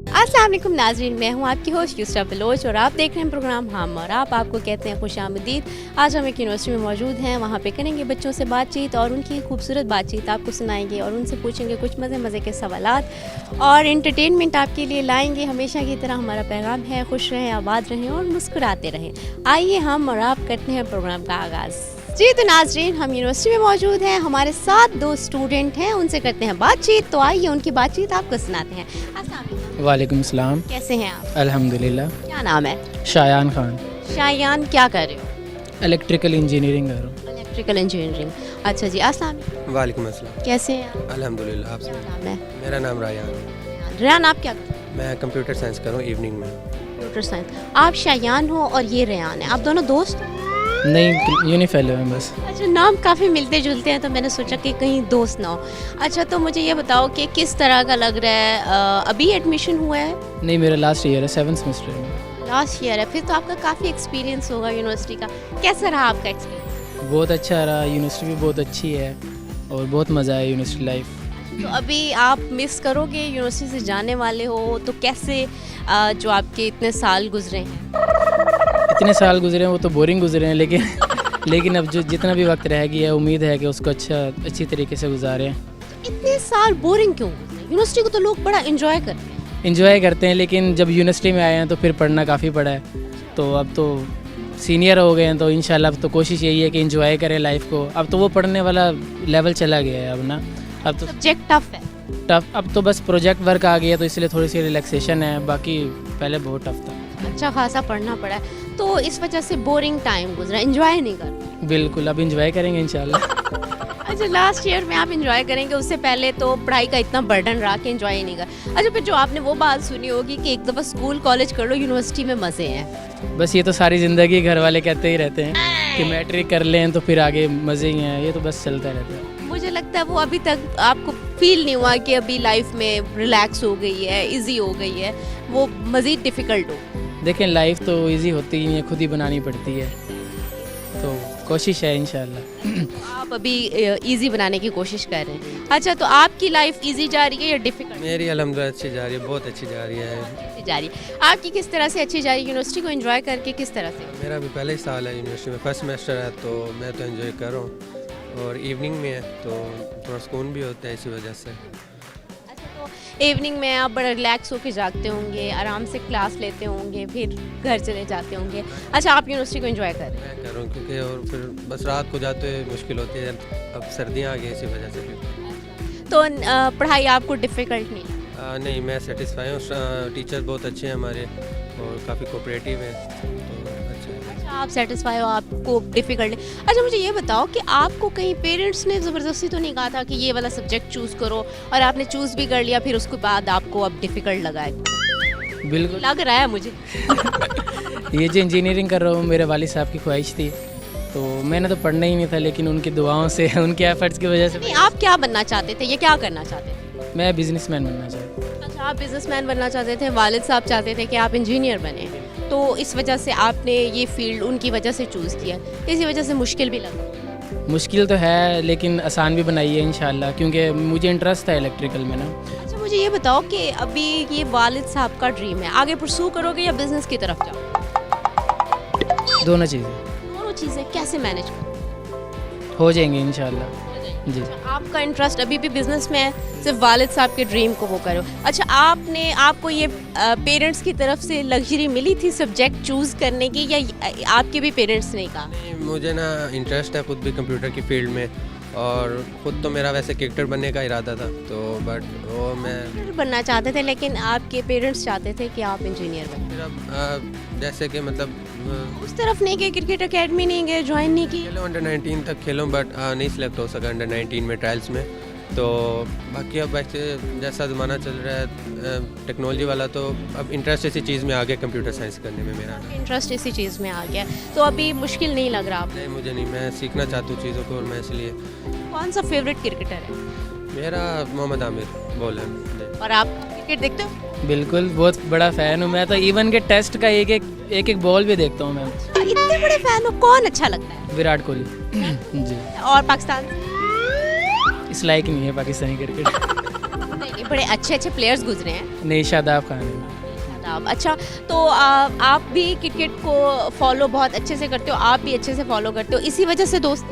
अस्सलाम वालेकुम नाज़रीन, मैं हूँ आपकी होस्ट यूसरा बलोच और आप देख रहे हैं प्रोग्राम हम और आप आपको कहते हैं खुशामदीद। आज हम एक यूनिवर्सिटी में मौजूद हैं, वहाँ पे करेंगे बच्चों से बातचीत और उनकी खूबसूरत बातचीत आपको सुनाएंगे और उनसे पूछेंगे कुछ मज़े के सवालात और इंटरटेनमेंट आपके लिए लाएंगे। हमेशा की तरह हमारा पैगाम है, खुश रहें, आबाद रहें और मुस्कुराते रहें। आइए हम और आप करते हैं प्रोग्राम का आगाज़। जी तो नाजरीन, हम यूनिवर्सिटी में मौजूद हैं, हमारे साथ 2 स्टूडेंट हैं, उनसे करते हैं बातचीत। तो आइए उनकी बातचीत आपको सुनाते हैं। अस्सलाम वालेकुम। वालेकुम सलाम। कैसे हैं आप? अल्हम्दुलिल्लाह। क्या नाम है? शायान खान। शायान, क्या कर रहे हो? इलेक्ट्रिकल इंजीनियरिंग कर रहा हूँ। Electrical engineering. अच्छा जी, अस्सलाम वालेकुम। वालेकुम अस्सलाम। कैसे हैं आप? अल्हम्दुलिल्लाह। आप क्या सुनाइए। नाम है? मेरा नाम रायान। रेहान, आप क्या करते हैं? मैं कंप्यूटर साइंस कर रहा हूँ इवनिंग में। Computer science. आप शायान हो और ये रेहान है, आप दोनों दोस्त हो? नहीं, यूनी फेलो है बस। अच्छा, नाम काफ़ी मिलते जुलते हैं तो मैंने सोचा कि कहीं दोस्त ना हो। अच्छा, तो मुझे ये बताओ कि किस तरह का लग रहा है, अभी एडमिशन हुआ है? नहीं, मेरा लास्ट ईयर है, 7th सेमेस्टर में। लास्ट ईयर है, फिर तो आपका काफ़ी एक्सपीरियंस होगा यूनिवर्सिटी का। कैसा रहा आपका एक्सपीरियंस? बहुत अच्छा रहा, यूनिवर्सिटी भी बहुत अच्छी है और बहुत मज़ा है यूनिवर्सिटी लाइफ। तो अभी आप मिस करोगे, यूनिवर्सिटी से जाने वाले हो तो कैसे जो आपके इतने साल गुजरे हैं? इतने साल गुजरे हैं वो तो बोरिंग गुजरे हैं, लेकिन अब जो जितना भी वक्त रह गया है उम्मीद है कि उसको अच्छी तरीके से गुजारें। इतने साल बोरिंग क्यों गुजरे? यूनिवर्सिटी को तो लोग बड़ा एंजॉय करते हैं। इंजॉय करते हैं, लेकिन जब यूनिवर्सिटी में आए हैं तो फिर पढ़ना काफ़ी पड़ा है। तो अब तो सीनियर हो गए हैं तो इंशाल्लाह अब तो कोशिश यही है कि इंजॉय करें लाइफ को। अब तो वो पढ़ने वाला लेवल चला गया है अब ना। अब तो सब्जेक्ट टफ है। टफ, अब तो बस प्रोजेक्ट वर्क आ गया तो इसलिए थोड़ी सी रिलैक्सेशन है, बाकी पहले बहुत टफ था। अच्छा खासा पढ़ना पड़ा है, तो इस वजह से बोरिंग टाइम गुजरा, एंजॉय नहीं कर। बिल्कुल, अब इंजॉय करेंगे इंशाल्लाह। अच्छा, लास्ट ईयर में आप एंजॉय करेंगे, उससे पहले तो पढ़ाई का इतना बर्डन रहा कि एंजॉय ही नहीं कर। अच्छा, फिर जो आपने वो बात सुनी होगी कि एक दफ़ा स्कूल कॉलेज कर लो, यूनिवर्सिटी में मज़े हैं। बस ये तो सारी ज़िंदगी घर वाले कहते ही रहते हैं कि मैट्रिक कर लें तो फिर आगे मज़े ही हैं, ये तो बस चलता रहता है। मुझे लगता है वो अभी तक आपको फील नहीं हुआ कि अभी लाइफ में रिलैक्स हो गई है, इजी हो गई है, वो मज़ीद डिफ़िकल्ट हो। देखें, लाइफ तो इजी होती ही नहीं है, खुद ही बनानी पड़ती है, तो कोशिश है इंशाल्लाह। आप अभी इजी बनाने की कोशिश कर रहे हैं। अच्छा, तो आपकी लाइफ इजी जा रही है या डिफ़िकल्ट मेरी अल्हम्दुलिल्लाह अच्छी जा रही है, बहुत अच्छी जा रही है। जा रही है? आपकी किस तरह से अच्छी जा रही है यूनिवर्सिटी को एंजॉय करके? किस तरह से? मेरा अभी पहला ही साल है यूनिवर्सिटी में, फर्स्ट सेमेस्टर है, तो मैं तो एंजॉय कर रहा हूँ और इवनिंग में है तो थोड़ा सुकून भी होता है इसी वजह से। अच्छा, तो इवनिंग में आप बड़ा रिलैक्स होकर जागते होंगे, आराम से क्लास लेते होंगे, फिर घर चले जाते होंगे। अच्छा, आप यूनिवर्सिटी को एंजॉय कर रहे हैं? मैं कर रहा हूँ क्योंकि और फिर बस रात को जाते हुए मुश्किल होती है, अब सर्दियाँ आ गई इसी वजह से फिर। तो पढ़ाई आपको डिफ़िकल्ट नहीं? नहीं, मैं सेटिस्फाई हूँ, टीचर बहुत अच्छे हैं हमारे और काफ़ी कोऑपरेटिव हैं, तो अच्छा है। अच्छा, आप सेटिस्फाई हो, आपको डिफ़िकल्ट नहीं। अच्छा, मुझे ये बताओ कि आपको कहीं पेरेंट्स ने ज़बरदस्ती तो नहीं कहा था कि ये वाला सब्जेक्ट चूज़ करो और आपने चूज़ भी कर लिया, फिर उसके बाद आपको अब डिफ़िकल्ट लगा है? बिल्कुल। लग रहा है मुझे। ये जो इंजीनियरिंग कर रहा हूँ मेरे वालिद साहब की ख्वाहिश थी, तो मैंने तो पढ़ना ही नहीं था, लेकिन उनकी दुआओं से उनके एफर्ट्स की वजह से नहीं, आप क्या बनना चाहते थे, ये क्या करना चाहते थे? मैं बिजनेसमैन बनना चाहता हूँ। अच्छा, आप बिजनेसमैन बनना चाहते थे, वालिद साहब चाहते थे कि आप इंजीनियर बने, तो इस वजह से आपने ये फील्ड उनकी वजह से चूज़ किया। इसी वजह से मुश्किल भी लगा? मुश्किल तो है लेकिन आसान भी बनाई है इंशाल्लाह, क्योंकि मुझे इंटरेस्ट था इलेक्ट्रिकल में ना। अच्छा, मुझे ये बताओ कि अभी ये वालिद साहब का ड्रीम है, आगे परसू करोगे या बिजनेस की तरफ जाओ? दोनों चीज़ें दोनों चीज़ें कैसे मैनेज करोगे? हो जाएंगे इंशाल्लाह जी। अच्छा, आपका इंटरेस्ट अभी भी बिजनेस में है, सिर्फ वालिद साहब के ड्रीम को वो करो। अच्छा, आपको ये पेरेंट्स की तरफ से लग्जरी मिली थी सब्जेक्ट चूज़ करने की या आपके भी पेरेंट्स ने कहा? नहीं, मुझे ना इंटरेस्ट है खुद भी कंप्यूटर की फील्ड में और खुद तो मेरा वैसे क्रिकेटर बनने का इरादा था, तो बट वो मैं बनना चाहते थे, लेकिन आपके पेरेंट्स चाहते थे कि आप इंजीनियर बने। फिर अब जैसे कि मतलब उस तरफ नहीं गए, क्रिकेट एकेडमी नहीं गए, ज्वाइन नहीं की? खेलो अंडर 19 तक खेलूँ बट नहीं सिलेक्ट हो सका अंडर 19 में ट्रायल्स में। तो बाकी अब वैसे जैसा ज़माना चल रहा है टेक्नोलॉजी वाला, तो अब इंटरेस्ट इसी चीज़ में आ गया, कंप्यूटर साइंस करने में मेरा। इंटरेस्ट इसी चीज़ में आ गया, तो अभी मुश्किल नहीं लग रहा आपको? नहीं, मुझे नहीं, मैं सीखना चाहता हूँ चीज़ों को और मैं इसलिए। कौन सा फेवरेट क्रिकेटर है? मेरा मोहम्मद आमिर बॉलर। और आप क्रिकेट देखते हो? बिल्कुल, बहुत बड़ा फ़ैन हूँ मैं तो, इवन के टेस्ट का एक बॉल भी देखता हूँ मैं। इतने बड़े फैन हो, कौन अच्छा लगता है? विराट कोहली जी। और पाकिस्तान? इस लायक नहीं है पाकिस्तानी क्रिकेट। नहीं, बड़े अच्छे अच्छे प्लेयर्स गुजरे हैं। नहीं, शादाब खान है। शादाब, अच्छा, तो आप भी क्रिकेट को फॉलो बहुत अच्छे से करते हो, आप भी अच्छे से फॉलो करते हो, इसी वजह से दोस्त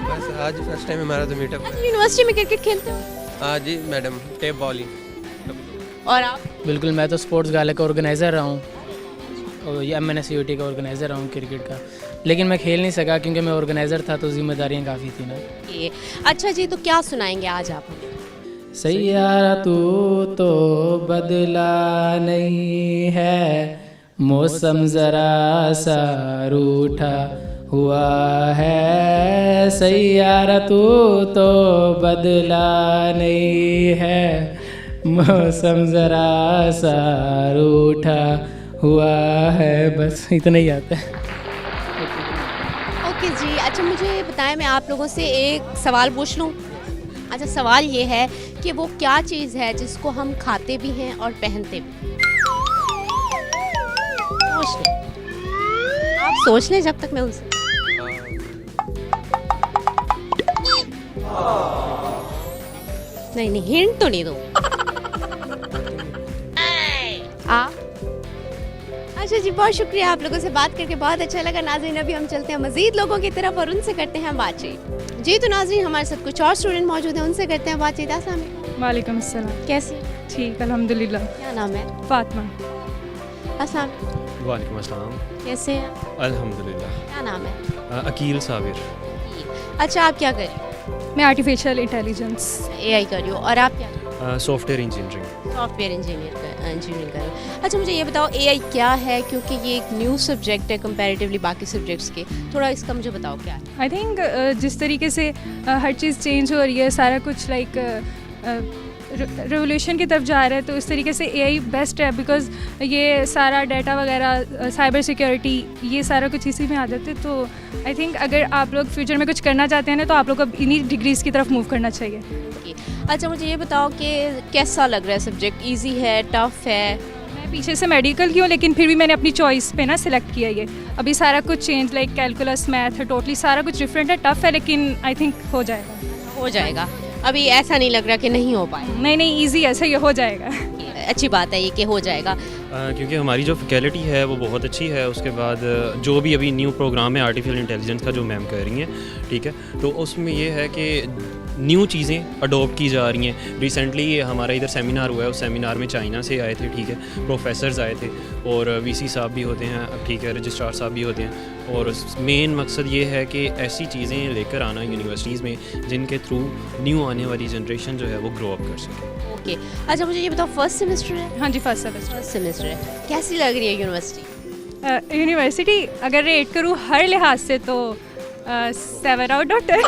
बस आज फर्स्ट टाइम हमारा तो मीटअप है। यूनिवर्सिटी में क्रिकेट खेलते हो? हाँ जी मैडम, टेप बॉलिंग। और आप? बिल्कुल, मैं तो स्पोर्ट्स गाला का ऑर्गेनाइज़र रहा हूँ और ये MNSUT का ऑर्गेनाइज़र रहा हूँ क्रिकेट का, लेकिन मैं खेल नहीं सका क्योंकि मैं ऑर्गेनाइज़र था तो जिम्मेदारियाँ काफ़ी थी ना। ये अच्छा जी, तो क्या सुनाएंगे आज आप हमें? सैयारा तू तो बदला नहीं है, मौसम ज़रा सा रूठा हुआ है। सैयारा तू तो बदला नहीं है, मौसम ज़रा सा रूठा हुआ है। बस इतना ही आता है। ओके जी, अच्छा मुझे बताएं, मैं आप लोगों से एक सवाल पूछ लूँ? अच्छा, सवाल ये है कि वो क्या चीज़ है जिसको हम खाते भी हैं और पहनते भी? सोच लें, आप सोच लें जब तक मैं उनसे। नहीं नहीं, हिंट तो नहीं दूँ आप? अच्छा जी, बहुत शुक्रिया, आप लोगों से बात करके बहुत अच्छा लगा। नाज़रीन, अभी हम चलते हैं मज़ीद लोगों की तरफ और उनसे करते हैं बातचीत। जी, तो नाज़रीन, हमारे साथ कुछ और स्टूडेंट मौजूद हैं, उनसे करते हैं बातचीत। अस्सलाम वालेकुम। वालेकुम अस्सलाम। कैसी? ठीक, अल्हम्दुलिल्लाह। क्या नाम है? फातिमा। अस्सलाम, वालेकुम अस्सलाम। कैसे हैं आप? अल्हम्दुलिल्लाह। क्या नाम है? अकील साबिर। अच्छा, आप क्या कर रही मैं आर्टिफिशियल इंटेलिजेंस। हो? AI कर रही हो। और आप क्या कर रही सॉफ्टवेयर इंजीनियरिंग। हो? सॉफ्टवेयर इंजीनियरिंग कर रही हो। अच्छा, मुझे ये बताओ AI क्या है, क्योंकि ये एक न्यू सब्जेक्ट है कंपैरेटिवली बाकी सब्जेक्ट्स के। थोड़ा इसका मुझे बताओ क्या है। आई थिंक जिस तरीके से हर चीज़ चेंज हो रही है, सारा कुछ लाइक रेवोल्यूशन की तरफ जा रहा है, तो इस तरीके से AI बेस्ट है, बिकॉज ये सारा डाटा वगैरह, साइबर सिक्योरिटी, ये सारा कुछ इसी में आ जाते हैं। तो आई थिंक अगर आप लोग फ्यूचर में कुछ करना चाहते हैं ना, तो आप लोग को इन्हीं डिग्रीज़ की तरफ मूव करना चाहिए। अच्छा, मुझे ये बताओ कि कैसा लग रहा है सब्जेक्ट? ईजी है, टफ है? मैं पीछे से मेडिकल की हूँ, लेकिन फिर भी मैंने अपनी चॉइस पे ना सिलेक्ट किया ये। अभी सारा कुछ change, like calculus, math, totally सारा कुछ डिफरेंट है, टफ है, लेकिन आई थिंक हो जाएगा। हो जाएगा? अभी ऐसा नहीं लग रहा कि नहीं हो पाए? नहीं नहीं, ईजी है, सही हो जाएगा। अच्छी बात है ये कि हो जाएगा। क्योंकि हमारी जो फैकल्टी है वो बहुत अच्छी है। उसके बाद जो भी अभी न्यू प्रोग्राम है आर्टिफिशियल इंटेलिजेंस का, जो मैम कर रही हैं, ठीक है, तो उसमें ये है कि न्यू चीज़ें अडोप्ट की जा रही हैं। रिसेंटली हमारा इधर सेमिनार हुआ है, उस सेमिनार में चाइना से आए थे, ठीक है, प्रोफेसर्स आए थे और VC साहब भी होते हैं, ठीक है, रजिस्ट्रार साहब भी होते हैं। और मेन मकसद ये है कि ऐसी चीज़ें लेकर आना यूनिवर्सिटीज़ में जिनके थ्रू न्यू आने वाली जनरेशन जो है वो ग्रो अप कर सके। ओके, अच्छा मुझे ये बताओ, फर्स्ट सेमेस्टर है? हाँ जी, फर्स्ट सेमेस्टर। फर्स्ट सेमेस्टर है, कैसी लग रही है यूनिवर्सिटी? यूनिवर्सिटी अगर रेट करूँ हर लिहाज से तो 7 आउट ऑफ 10।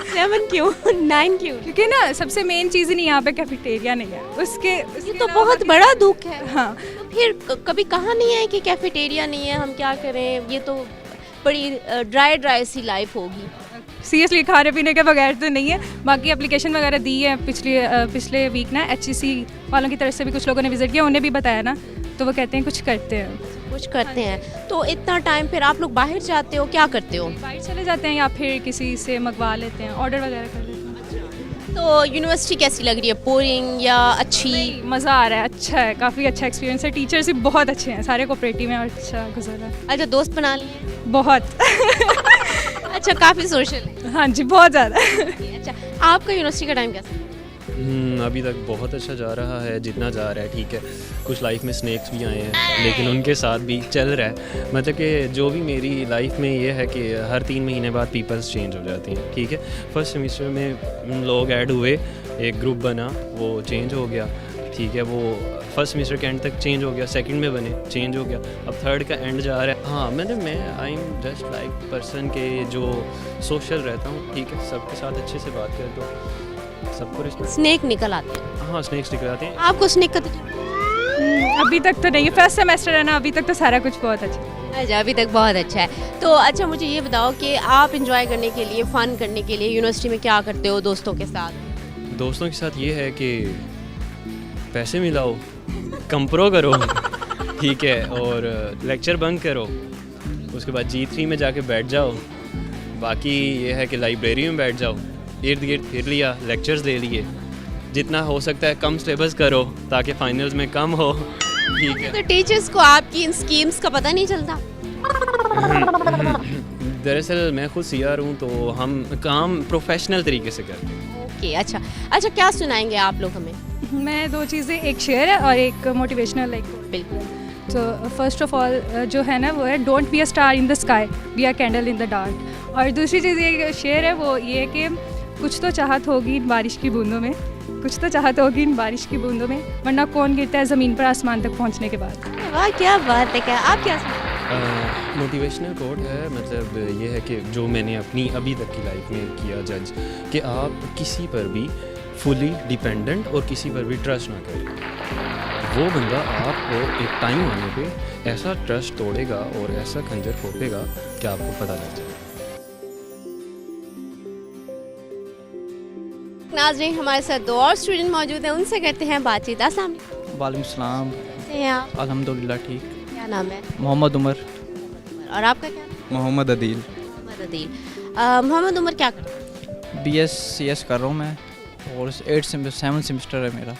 7 क्यों? 9 क्यों? क्योंकि ना सबसे मेन चीज़ नहीं, यहाँ पे कैफेटेरिया नहीं है। उसके ये तो बहुत बड़ा दुख है। हाँ, तो फिर कभी कहा नहीं है कि कैफेटेरिया नहीं है, हम क्या करें? ये तो बड़ी ड्राई सी लाइफ होगी। सीरियसली खाने पीने के बगैर तो नहीं है। बाकी एप्लीकेशन वगैरह दी है पिछले वीक ना, HEC वालों की तरफ से भी कुछ लोगों ने विजिट किया, उन्हें भी बताया ना, तो वो कहते हैं कुछ करते हैं। कुछ करते हैं। तो इतना टाइम फिर आप लोग बाहर जाते हो, क्या करते हो? बाहर चले जाते हैं या फिर किसी से मंगवा लेते हैं, ऑर्डर वगैरह कर लेते हैं। तो यूनिवर्सिटी कैसी लग रही है? बोरिंग या अच्छी? मज़ा आ रहा है, अच्छा है, काफ़ी अच्छा एक्सपीरियंस है। टीचर्स भी बहुत अच्छे हैं, सारे कोऑपरेटिव हैं और अच्छा गुजर रहा है। अच्छा, दोस्त बना लिए? बहुत। अच्छा, काफ़ी सोशल है। हाँ जी, बहुत ज़्यादा। अच्छा, आपका यूनिवर्सिटी का टाइम कैसा है? अभी तक बहुत अच्छा जा रहा है, जितना जा रहा है, ठीक है। कुछ लाइफ में स्नैक्स भी आए हैं, लेकिन उनके साथ भी चल रहा है। मतलब कि जो भी मेरी लाइफ में ये है कि हर 3 महीने बाद पीपल्स चेंज हो जाते हैं, ठीक है। फर्स्ट सेमेस्टर में लोग ऐड हुए, एक ग्रुप बना, वो चेंज हो गया, ठीक है। वो फर्स्ट सेमेस्टर के एंड तक चेंज हो गया, सेकंड में बने, चेंज हो गया, अब थर्ड का एंड जा रहा है। हाँ, मैं I am just like person के जो सोशल रहता हूँ, ठीक है, सबके साथ अच्छे से बात करता हूँ, सबको रिस्पेक्ट। स्नेक निकल आते हैं? हाँ, स्नैक्स निकल आते हैं। आपको स्नेक का तो अभी तक तो नहीं, फर्स्ट सेमेस्टर है ना, अभी तक तो सारा कुछ बहुत अच्छा है। अच्छा, अभी तक बहुत अच्छा है। तो अच्छा, मुझे ये बताओ कि आप इंजॉय करने के लिए, फ़न करने के लिए यूनिवर्सिटी में क्या करते हो दोस्तों के साथ? दोस्तों के साथ ये है कि पैसे मिलाओ, कंप्रो करो, ठीक है, और लेक्चर बंक करो, उसके बाद G3 में जाके बैठ जाओ। बाकी ये है कि लाइब्रेरी में बैठ जाओ, इर्द गिर्द फिर लिया, लेक्चर्स ले लिए, जितना हो सकता है कम सिलेबस करो ताकि फाइनल्स में कम हो, ठीक है। तो टीचर्स को आपकी इन स्कीम्स का पता नहीं चलता? दरअसल मैं खुद सीआर हूँ, तो हम काम प्रोफेशनल तरीके से करते हैं। ओके, अच्छा क्या सुनाएंगे आप लोग हमें? मैं दो चीज़ें, एक शेर है और एक मोटिवेशनल लाइक। बिल्कुल। तो फर्स्ट ऑफ ऑल जो है ना वो है, don't be a star in the sky, be a candle in the dark. और दूसरी चीज़ ये शेर है वो ये कि कुछ तो चाहत होगी इन बारिश की बूंदों में, कुछ तो चाहत होगी इन बारिश की बूंदों में, वरना कौन गिरता है ज़मीन पर आसमान तक पहुंचने के बाद। वाह क्या बात है! क्या आप क्या मोटिवेशनल कोट है, मतलब ये है कि जो मैंने अपनी अभी तक की लाइफ में किया जज, कि आप किसी पर भी फुली डिपेंडेंट और किसी पर भी ट्रस्ट ना करें। वो बंदा आपको एक टाइम आने पे ऐसा ट्रस्ट तोड़ेगा और ऐसा खंजर फोड़ेगा कि आपको पता लग जाए। नाज़रीन, हमारे साथ दो और स्टूडेंट मौजूद हैं, उनसे करते हैं बातचीत। अस्सलाम वालेकुम। वालेकुम सलाम। कैसे हैं आप? अल्हम्दुलिल्लाह ठीक। क्या नाम है? मोहम्मद उमर। और आपका क्या नाम? मोहम्मद अदील। मोहम्मद अदील। मोहम्मद उमर क्या करते हैं? BScs कर रहा हूँ मैं, और 7 सेमेस्टर है मेरा।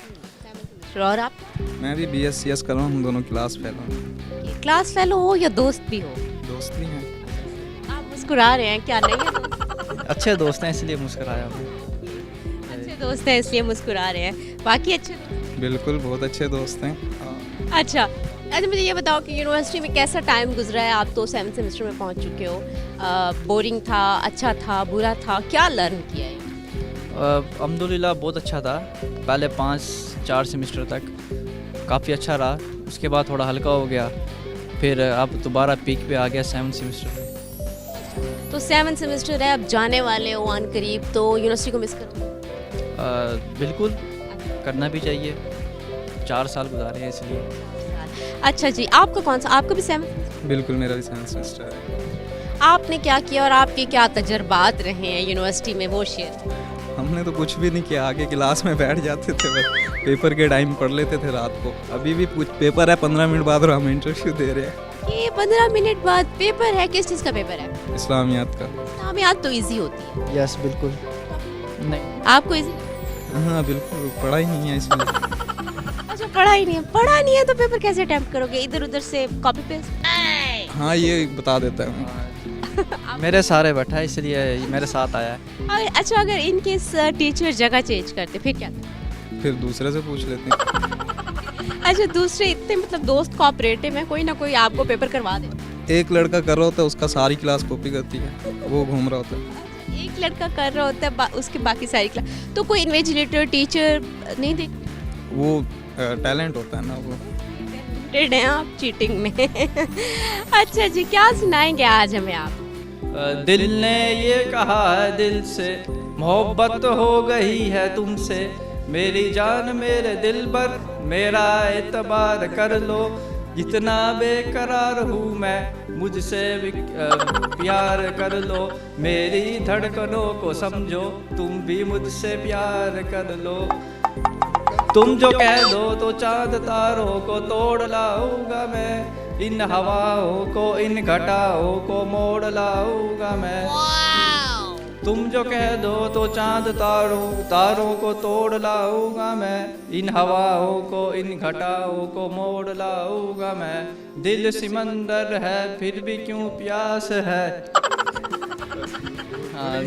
और आप? मैं भी BScs कर रहा हूँ, हम दोनों क्लास फेलो हैं। क्लास फेलो हो या दोस्त भी हो? दोस्त नहीं हैं। आप मुस्कुरा रहे हैं, क्या नहीं है दोस्त? अच्छे दोस्त हैं इसलिए मुस्कुराया मैं। अच्छे दोस्त हैं इसलिए मुस्कुरा रहे हैं, बाकी अच्छे दोस्त? बिल्कुल, बहुत अच्छे दोस्त हैं। अच्छा मुझे ये बताओ कि यूनिवर्सिटी में कैसा टाइम गुजरा है? आप तो 7th सेमेस्टर में पहुंच चुके हो। बोरिंग था, अच्छा था, बुरा था, क्या लर्न किया है? अल्हम्दुलिल्लाह बहुत अच्छा था। पहले 5-4 सेमेस्टर तक काफ़ी अच्छा रहा, उसके बाद थोड़ा हल्का हो गया, फिर अब दोबारा पीक पे आ गया 7th सेमेस्टर में। तो 7th सेमेस्टर है, अब जाने वाले हो आन करीब, तो यूनिवर्सिटी को मिस करो? बिल्कुल करना भी चाहिए, 4 साल गुजारे हैं इसलिए। अच्छा जी, आपका कौन सा? आपका भी 7th? बिल्कुल, मेरा भी 7th सेमेस्टर है। आपने क्या किया और आपके क्या तजर्बात रहे हैं यूनिवर्सिटी में, वो शेयर? हमने तो कुछ भी नहीं किया, आगे क्लास में बैठ जाते थे, बस पेपर के टाइम पढ़ लेते थे रात को। अभी भी कुछ पेपर है 15 मिनट बाद और हम इंटरव्यू दे रहे हैं। ये 15 मिनट बाद पेपर है? किस चीज़ का पेपर है? इस्लामियात का। इस्लामियात तो इजी होती है। यस बिल्कुल। नहीं, आपको इजी? हाँ बिल्कुल, पढ़ा ही नहीं है इसमें। अच्छा, पढ़ा नहीं है तो पेपर कैसे अटेम्प्ट करोगे? इधर उधर से कॉपी पेस्ट? हाँ, ये बता देता है। मेरे सारे बैठा है इसलिए मेरे साथ आया है। और अच्छा, अगर इनकेस टीचर जगह चेंज करते फिर क्या? फिर दूसरे से पूछ लेते हैं। अच्छा, दूसरे इतने मतलब दोस्त कोऑपरेटिव हैं, कोई ना कोई आपको पेपर करवा दे। एक लड़का कर रहा होता है, उसका सारी क्लास कॉपी करती है, वो घूम रहा होता है। एक लड़का कर रहा होता है, उसके बाकी सारी क्लास। तो कोई इन्विजिलेटर टीचर नहीं देख? वो टैलेंट होता है ना, वो टैलेंटेड हैं आप चीटिंग में। अच्छा जी, क्या सुनाएंगे आज हमें आप? दिल ने ये कहा है दिल से, मोहब्बत हो गई है तुमसे, मेरी जान मेरे दिल पर, मेरा एतबार कर लो, इतना बेकरार हूँ मैं, मुझसे प्यार कर लो, मेरी धड़कनों को समझो, तुम भी मुझसे प्यार कर लो, तुम जो कह दो तो चांद तारों को तोड़ लाऊंगा मैं, इन हवाओं को इन घटाओं को मोड़ लाऊंगा मैं, तुम जो कह दो तो चांद तारों को तोड़ लाऊंगा मैं, इन हवाओं को इन घटाओं को मोड़ लाऊंगा मैं, दिल सिमंदर है फिर भी क्यों प्यास है। हाँ,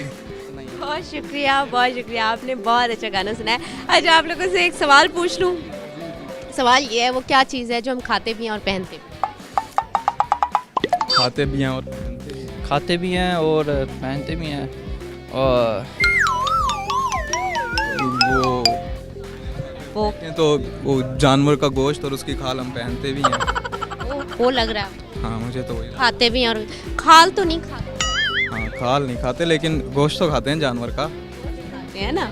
बहुत शुक्रिया, आपने बहुत अच्छा गाना सुनाया। अच्छा, आप लोगों से एक सवाल पूछ लूँ? सवाल ये है, वो क्या चीज़ है जो हम खाते भी हैं और पहनते भी? खाते भी हैं और पहनते भी हैं, और वो जानवर का गोश्त और उसकी खाल हम पहनते भी हैं। वो लग रहा है। हाँ, मुझे तो वही। खाते भी हैं और खाल तो नहीं खाते? हाँ, खाल नहीं खाते, लेकिन गोश्त तो खाते हैं जानवर का। खाते हैं ना?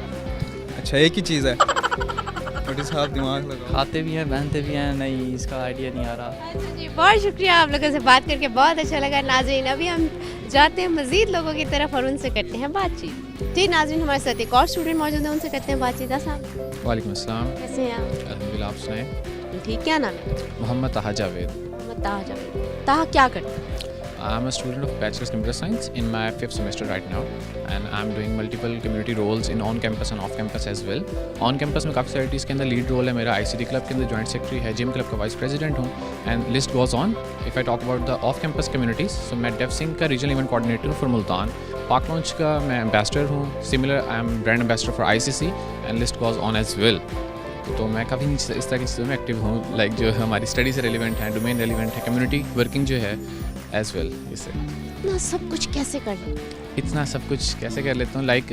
अच्छा, एक ही चीज़ है। बट इस हाथ दिमाग लगाओ। खाते भी हैं पहनते भी हैं, नहीं इसका आइडिया नहीं आ रहा। अच्छा जी, बहुत शुक्रिया, आप लोगों से बात करके बहुत अच्छा लगा। नाज़रीन, अभी हम जाते हैं मज़ीद लोगों की तरफ और उनसे करते हैं बातचीत। जी नाज़रीन, हमारे साथ एक और स्टूडेंट मौजूद है, उनसे करते हैं बातचीत। अस्सलाम वालेकुम अस्सलाम। कैसे हैं आप? अल्हम्दुलिल्लाह, आप सुनाएं। ठीक, क्या नाम है? मोहम्मद ताहा जावेद। मोहम्मद ताहा जावेद। ताहा क्या करते हैं? I'm a student of Bachelor's Computer Science in my 5th semester right now, and I'm doing multiple community roles in on campus and off campus as well. On campus में काफ़ी सारी चीज़ के अंदर लीड रोल है मेरा, ICT club के अंदर joint secretary है, जिम क्लब का वाइस प्रेसिडेंट हूँ, and list goes on. If I talk about the off campus communities, so मैं डेव सिंह का regional event coordinator for Multan, Pak launch का मैं एम्बेसडर हूँ, similar I am brand ambassador for ICC, and list goes on as well. तो मैं काफ़ी इस तरह की चीज़ों में एक्टिव हूँ, लाइक जो हमारी स्टडी से रेलिवेंट है, डोमेन रेलिवेंट है, कम्युनिटी वर्किंग जो है एज वेल. इससे इतना सब कुछ कैसे कर लेते हैं? इतना सब कुछ कैसे कर लेता हूँ, लाइक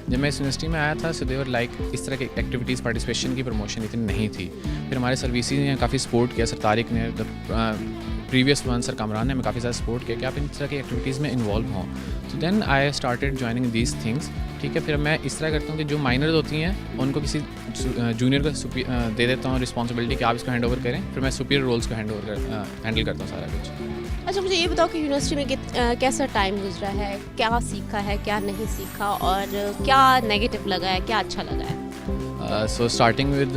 जब मैं इस यूनिवर्सिटी में आया था, सो देवर लाइक इस तरह की एक्टिविटीज़, पार्टिसिपेशन की प्रमोशन इतनी नहीं थी. फिर हमारे सर्विसेज ने काफ़ी सपोर्ट किया, सर तारिक ने, प्रीवियस वन सर कामरान ने हमें काफ़ी ज़्यादा सपोर्ट किया कि आप इन तरह की एक्टिविटीज़ में इन्वॉल्व हों. So then I started joining these things. ठीक है, फिर मैं इस तरह करता हूँ कि जो माइनर्स होती हैं उनको किसी जूनियर को दे देता हूँ रिस्पॉन्सिबिलिटी कि आप इसको हैंड ओवर करें, फिर मैं सुपीरियर रोल्स को हैंडल करता हूँ सारा कुछ. अच्छा, मुझे ये बताओ कि यूनिवर्सिटी में कैसा टाइम गुजरा है, क्या सीखा है, क्या नहीं सीखा, और क्या नेगेटिव लगा है, क्या अच्छा लगा है? सो स्टार्टिंग विद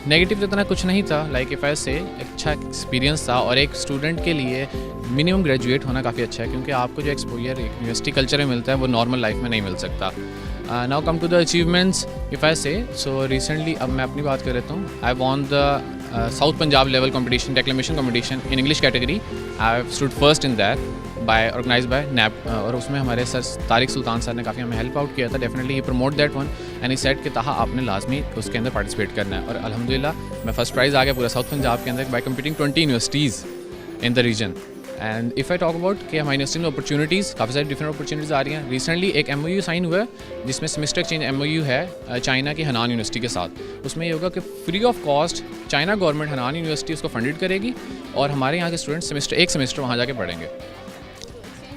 नेगेटिव तो इतना कुछ नहीं था, लाइक इफ़ आई से अच्छा एक्सपीरियंस था, और एक स्टूडेंट के लिए मिनिमम ग्रेजुएट होना काफ़ी अच्छा है, क्योंकि आपको जो एक्सपोजर एक यूनिवर्सिटी कल्चर में मिलता है वो नॉर्मल लाइफ में नहीं मिल सकता. Now come to the achievements if I say. So recently, अब मैं अपनी बात कर लेता हूँ, I won the South Punjab level competition, declamation competition in English category. I stood first in that by organize by नैप, और उसमें हमारे सर तारिक सुल्तान सर ने काफ़ी हमें हेल्प आउट किया था. Definitely he promote that one, and he said कि ताहा आपने लाजमी उसके अंदर पार्टिसिपेट करना है, और अल्हम्दुलिल्लाह मैं फर्स्ट प्राइज़ आ गया पूरा साउथ पंजाब के अंदर by competing 20 universities in the region. And if I talk about कि हमारी यूनिवर्सिटी में अपॉर्चुनिटीज़, काफ़ी सारी डिफरेंट अपॉर्चुनिटीज़ आ रही हैं. रिसेंटली एक MOU साइन हुआ है जिसमें सेमेस्टर चेंज MOU है चाइना की हनान यूनिवर्सिटी के साथ. उसमें ये होगा कि free of cost China government Hanan university उसको फंडेड करेगी, और हमारे यहाँ के स्टूडेंट एक सेमेस्टर वहाँ जाके पढ़ेंगे.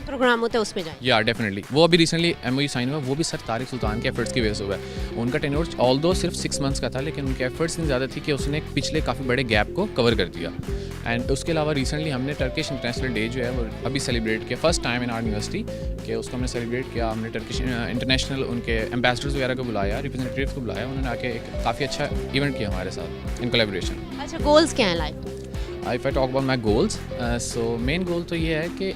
प्रोग्राम होता है उसमें जाए. या डेफिनेटली, वो अभी रिसेंटली MOU साइन हुआ, वो भी सर तारिक सुल्तान के एफर्ट्स की वजह से हुआ है. उनका टेन्योर ऑल्दो सिर्फ 6 मंथ्स का था, लेकिन उनके एफर्ट्स इतनी ज़्यादा थी कि उसने पिछले काफ़ी बड़े गैप को कवर कर दिया. एंड उसके अलावा रिसेंटली हमने टर्किश इंटरनेशनल डे जो है वो अभी सेलिब्रेट किया, first time in our university कि उसको हमने सेलिब्रेट किया. हमने टर्किश इंटरनेशनल उनके एम्बेसडर्स वगैरह को बुलाया, रिप्रेजेंटेटिव्स को बुलाया, उन्होंने आके एक काफ़ी अच्छा इवेंट किया हमारे साथ इन कोलैबोरेशन. अच्छा, गोल्स क्या हैं life? If I talk about my goals, so main goal तो ये है कि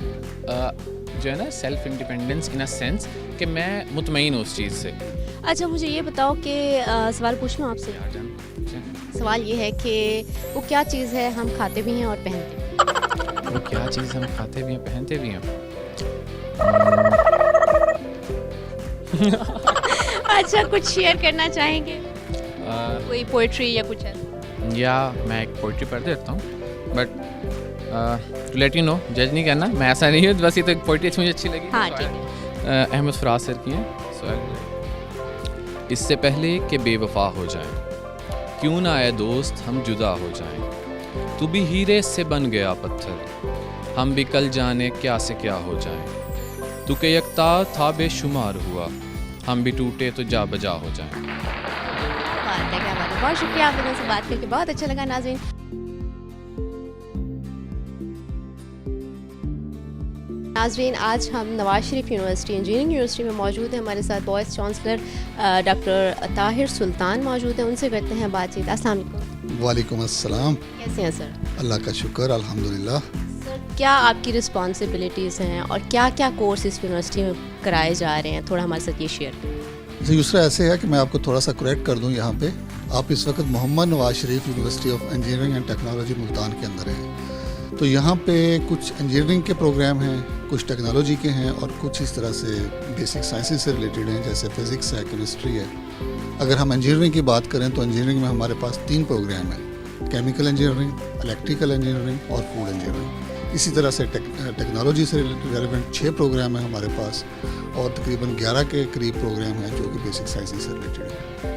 जो है ना self independence in a sense कि मैं मुतमईन हूँ उस चीज़ से. अच्छा, मुझे ये बताओ कि सवाल पूछ लूँ आपसे. सवाल ये है कि वो क्या चीज़ है हम खाते भी हैं और पहनते भी? वो क्या चीज़ हम खाते भी हैं पहनते भी हैं? अच्छा, कुछ शेयर करना चाहेंगे? कोई पोइट्री या कुछ ऐसा? या मैं एक पोइट्री पढ़ देता हूँ, but to let you know, जज नहीं करना, मैं ऐसा नहीं हूँ, बस ये तो पोइट्री मुझे अच्छी लगी. हाँ, ठीक है. अहमद फराज सर की है. इससे पहले कि बेवफा हो जाएं, क्यों ना आए दोस्त हम जुदा हो जाएं. तू भी हीरे से बन गया पत्थर, हम भी कल जाने क्या से क्या हो जाएं. तू के यकता था बेशुमार हुआ, हम भी टूटे तो जा बजा हो जाएं. बात है, क्या बात है. बहुत शुक्रिया, आप लोगों से बात करके बहुत अच्छा लगा. नाज़रीन, आज हम Nawaz Sharif university engineering university में मौजूद हैं. हमारे साथ वाइस चांसलर डॉक्टर ताहिर सुल्तान मौजूद हैं. उनसे करते हैं बातचीत. अस्सलाम वालेकुम. वालेकुम अस्सलाम. कैसे हैं सर? अल्लाह का शुक्र, अल्हम्दुलिल्लाह. सर, क्या आपकी रिस्पॉन्सिबिलिटीज़ हैं और क्या क्या कोर्स इस यूनिवर्सिटी में कराए जा रहे हैं, थोड़ा हमारे साथ ये शेयर करें. जी, दूसरा ऐसे है कि मैं आपको थोड़ा सा करेक्ट कर दूं. यहाँ पे आप इस वक्त Mohammad Nawaz Sharif University of Engineering and Technology Multan के अंदर हैं. तो यहाँ पे कुछ इंजीनियरिंग के प्रोग्राम हैं, कुछ टेक्नोलॉजी के हैं, और कुछ इस तरह से बेसिक साइंसेज से रिलेटेड हैं, जैसे फिज़िक्स है, केमिस्ट्री है. अगर हम इंजीनियरिंग की बात करें तो इंजीनियरिंग में हमारे पास 3 प्रोग्राम हैं: केमिकल इंजीनियरिंग, इलेक्ट्रिकल इंजीनियरिंग और फूड इंजीनियरिंग. इसी तरह से टेक्नोलॉजी से रिलेवेंट 6 प्रोग्राम हैं हमारे पास, और तकरीबन 11 के करीब प्रोग्राम हैं जो कि बेसिक साइंसेज से रिलेटेड हैं.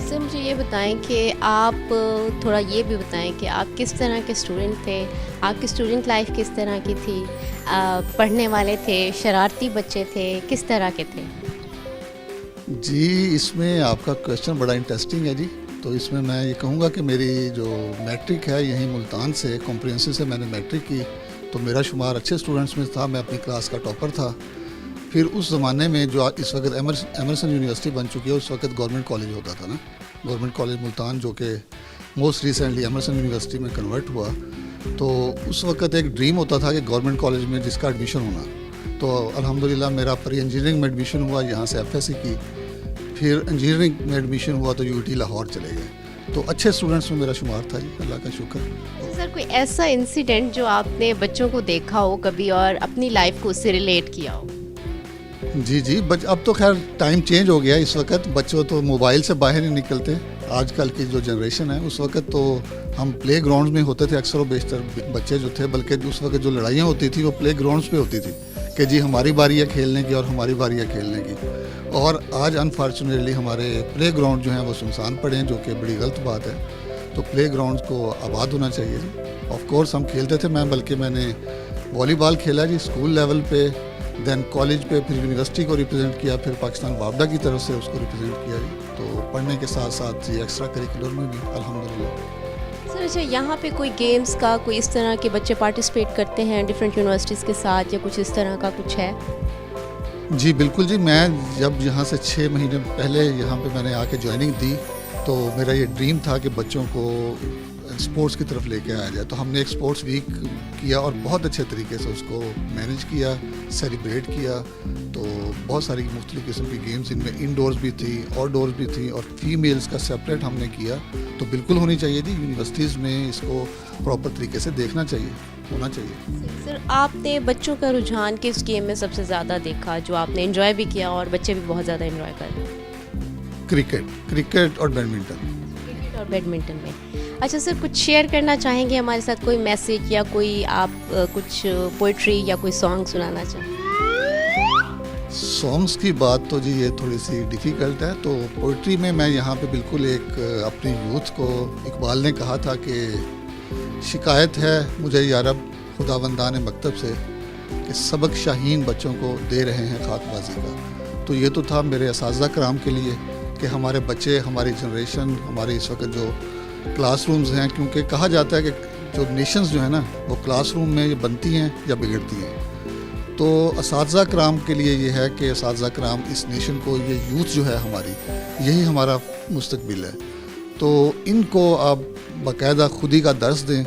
सर, मुझे ये बताएं कि आप थोड़ा ये भी बताएं कि आप किस तरह के स्टूडेंट थे, आपकी स्टूडेंट लाइफ किस तरह की थी, पढ़ने वाले थे, शरारती बच्चे थे, किस तरह के थे? जी, इसमें आपका क्वेश्चन बड़ा इंटरेस्टिंग है जी. तो इसमें मैं ये कहूँगा कि मेरी जो मैट्रिक है यहीं मुल्तान से, कॉम्प्रिहेंसिव से मैंने मैट्रिक की, तो मेरा शुमार अच्छे स्टूडेंट्स में था. मैं अपनी क्लास का टॉपर था. फिर उस ज़माने में जो इस वक्त एमरसन यूनिवर्सिटी बन चुकी है, उस वक्त गवर्नमेंट कॉलेज होता था ना, गवर्नमेंट कॉलेज मुल्तान, जो कि मोस्ट रिसेंटली एमरसन यूनिवर्सिटी में कन्वर्ट हुआ. तो उस वक्त एक ड्रीम होता था कि गवर्नमेंट कॉलेज में जिसका एडमिशन होना, तो अल्हम्दुलिल्लाह मेरा प्री इंजीनियरिंग में एडमिशन हुआ, यहाँ से एफएससी की, फिर इंजीनियरिंग में एडमिशन हुआ तो यूटी लाहौर चले गए। तो अच्छे स्टूडेंट्स में मेरा शुमार था जी, अल्लाह का शुक्र। तो सर कोई ऐसा इंसिडेंट जो आपने बच्चों को देखा हो कभी और अपनी लाइफ को उससे रिलेट किया हो? जी अब तो खैर टाइम चेंज हो गया, इस वक्त बच्चों तो मोबाइल से बाहर नहीं निकलते। आजकल की जो जनरेशन है, उस वक्त तो हम प्ले ग्राउंड में होते थे अक्सर व बेशतर बच्चे जो थे, बल्कि उस वक्त जो लड़ाइयाँ होती थी वो प्ले ग्राउंड्स पे होती थी कि जी हमारी बारी है खेलने की और हमारी बारी है खेलने की। और आज अनफॉर्चुनेटली हमारे प्ले ग्राउंड जो हैं वो सुनसान पड़े हैं, जो कि बड़ी गलत बात है। तो प्ले ग्राउंड को आबाद होना चाहिए जी। ऑफ कोर्स हम खेलते थे, मैंने वॉलीबॉल खेला जी स्कूल लेवल पे, देन कॉलेज पे, फिर यूनिवर्सिटी को रिप्रेजेंट किया, फिर पाकिस्तान वापडा की तरफ से उसको रिप्रेजेंट किया जी। तो पढ़ने के साथ साथ जी एक्स्ट्रा करिकुलर में भी अल्हम्दुलिल्लाह। सर अच्छा, यहाँ पे कोई गेम्स का कोई इस तरह के बच्चे पार्टिसिपेट करते हैं डिफरेंट यूनिवर्सिटीज़ के साथ, या कुछ इस तरह का कुछ है? जी बिल्कुल जी, मैं जब यहाँ से 6 महीने पहले यहाँ पे मैंने आके ज्वाइनिंग दी, तो मेरा ये ड्रीम था कि बच्चों को स्पोर्ट्स की तरफ लेके आया जाए। तो हमने एक स्पोर्ट्स वीक किया और बहुत अच्छे तरीके से उसको मैनेज किया, सेलिब्रेट किया। तो बहुत सारी मुख्तलिफ़ किस्म की गेम्स, इनमें इंडोर्स भी थी, आउटडोर्स भी थी, और फीमेल्स का सेपरेट हमने किया। तो बिल्कुल होनी चाहिए जी, यूनिवर्सिटीज़ में इसको प्रॉपर तरीके से देखना चाहिए, होना चाहिए। सर आपने बच्चों का रुझान किस गेम में सबसे ज़्यादा देखा जो आपने एंजॉय भी किया और बच्चे भी बहुत ज़्यादा एंजॉय कर रहे हैं? क्रिकेट और बैडमिंटन। क्रिकेट और बैडमिंटन में। अच्छा सर, कुछ शेयर करना चाहेंगे हमारे साथ, कोई मैसेज या कोई आप कुछ पोइट्री या कोई सॉन्ग सुनाना चाहें? सॉन्ग्स की बात तो जी ये थोड़ी सी डिफ़िकल्ट है। तो पोइट्री में मैं यहाँ पे बिल्कुल एक अपनी यूथ को, इकबाल ने कहा था कि शिकायत है मुझे यारब खुदावंदान मकतब से कि सबक शाहीन बच्चों को दे रहे हैं खाकबाजी का। तो ये तो था मेरे असातिज़ा कराम के लिए कि हमारे बच्चे, हमारी जनरेशन, हमारे इस वक्त जो क्लासरूम्स हैं, क्योंकि कहा जाता है कि जो नेशंस जो है ना वो क्लासरूम में ये बनती हैं या बिगड़ती हैं। तो असातिज़ा कराम के लिए ये है कि असातिज़ा कराम इस नेशन को, ये यूथ जो है हमारी, यही हमारा मुस्तकबिल है। तो इनको आप बाकायदा खुद ही का दर्स दें